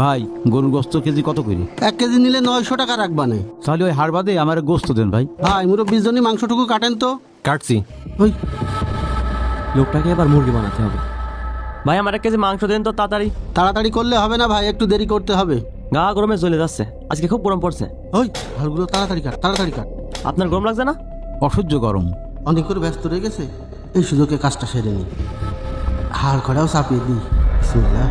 ভাই গরুর গোস্ত কেজি কত করে? 1 কেজি নিলে 900 টাকা রাখবানে। তাহলে ওই হাড় বাদে আমার গোস্ত দেন ভাই। ভাই মুরব্বির জন্য মাংসটুকু কাটেন তো। কাটছি। ওই লোকটাকে আবার মুরগি বানাতে হবে। ভাই আমার 1 কেজি মাংস দেন তো তাড়াতাড়ি। তাড়াতাড়ি করলে হবে না ভাই, একটু দেরি করতে হবে। গা গরমে চলে যাচ্ছে, আজকে খুব গরম পড়ছে। ওই হালগুলো তাড়াতাড়ি কাট, তাড়াতাড়ি কাট। আপনার গরম লাগছে না? অসহ্য গরম। অনেক করে ব্যস্ত রয়ে গেছে, এই সুযোগে কাজটা সেরে নি। হাড় খড়াও চাপিয়ে দিই। বিসমিল্লাহ।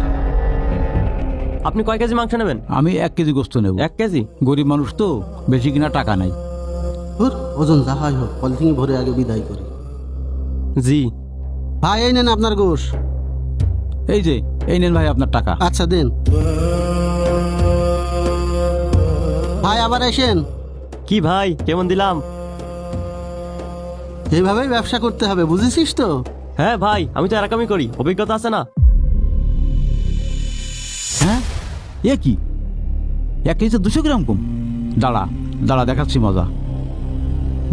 আপনি কয় কেজি মাংস নেবেন? আমি 1 কেজি গোস্ত নেব। 1 কেজি? গরিব মানুষ তো, বেশি কিনা টাকা নাই। ওর ওজন যা হয় হোক, পলিথিন ভরে আগে বিদায় করি। জি। ভাই এই নেন আপনার গোশ। এই যে এই নেন ভাই আপনার টাকা। আচ্ছা দেন ভাই, আবার এসেন। কি ভাই কেমন দিলাম? এইভাবেই ব্যবসা করতে হবে, বুঝেছিস তো? হ্যাঁ ভাই, আমি তো এরকমই করি, অভিজ্ঞতা আছে না। হ্যাঁ এ কি 1 কেজিতে 200 গ্রাম কম? দাঁড়া দাঁড়া দেখাচ্ছি মজা।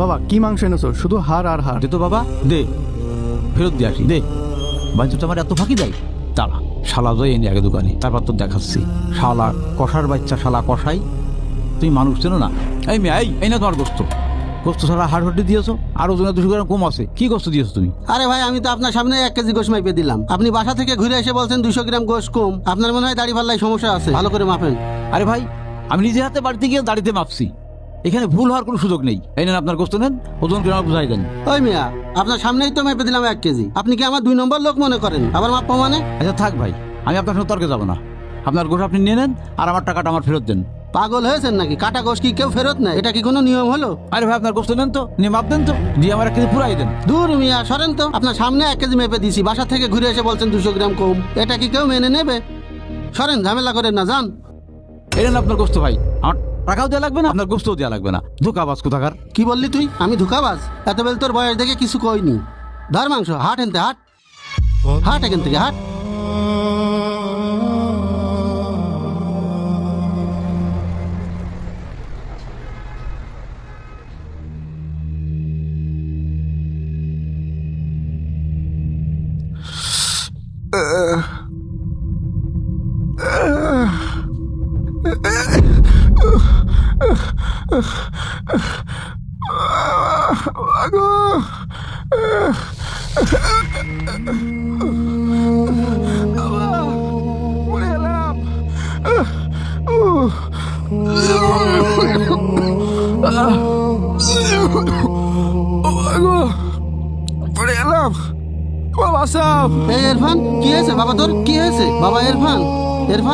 বাবা কি মাংস এনেছো? শুধু হাড় আর হাড়। দে তো বাবা, দে ফেরত দিয়ে আসি। দে বাঞ্চুটা আমার এত ফাঁকি দেয়। দাঁড়া শালা যাই এনে আগে দোকানে, তারপর তো দেখাচ্ছি। শালা কষার বাচ্চা, শালা কষাই। তুমি মানুষ চেনো না? এই মেয়ে, এই না তোমার গোস্ত। গোস্ত ছাড়া হাড় হড্ডি দিয়েছো, আর ওজনে 200 গ্রাম কম আছে। কি গোস্ত দিয়েছো তুমি? আরে ভাই আমি তো আপনার সামনে 1 কেজি গোশ মাইপে দিলাম, আপনি বাসা থেকে ঘুরে এসে বলছেন 200 গ্রাম গোশ কম। আপনার মনে হয় দাড়ি পাল্লায় সমস্যা আছে, ভালো করে মাপেন। আরে ভাই আমি নিজে হাতে বাড়িতে গিয়ে দাড়িতে মাপছি, এখানে ভুল হওয়ার কোনো সুযোগ নেই। এই নেন আপনার গোস্ত, নেন ওজন করে আমার বুঝাই দেন। ওই মিয়া, আপনার সামনেই তো মেপে দিলাম 1 কেজি, আপনি কি আমার 2 নম্বর লোক মনে করেন? আবার মাপা মানে? আচ্ছা থাক ভাই, আমি আপনার সঙ্গে তর্কে যাবো না। আপনার গোশ আপনি নিয়ে নেন, আর আমার টাকাটা আমার ফেরত দেন। পাগল হয়েছেন নাকি? কাটা গোশ কি কেউ ফেরত নেয়? এটা কি কোনো নিয়ম হলো? আরে ভাই আপনার গোস্ত নেন তো, নিয়ে মাপ দেন তো, দিয়ে আমার 1 কেজি পুরাই দেন। দূর মিয়া, সরেন তো। আপনার সামনে 1 কেজি মেপে দিছি, বাসা থেকে ঘুরে এসে বলছেন 200 গ্রাম কম। এটা কি কেউ মেনে নেবে? সরেন, ঝামেলা করেন না, যান। এই নেন আপনার গোস্ত ভাই, আমার টাকাও দেওয়া লাগবে না, আপনার গোস্তও দেওয়া লাগবে না। ধোকাবাজ কোথাকার। কি বললি তুই? আমি ধোকাবাজ? এত বেল তোর বয়স দেখে কিছু কইনি। ধর মাংস, হাট এনতে, হাট হাট এখান থেকে, হাট। এই ইরফান, কি হয়েছে বাবা তোর? কি হয়েছে বাবা? ইরফান, ইরফান।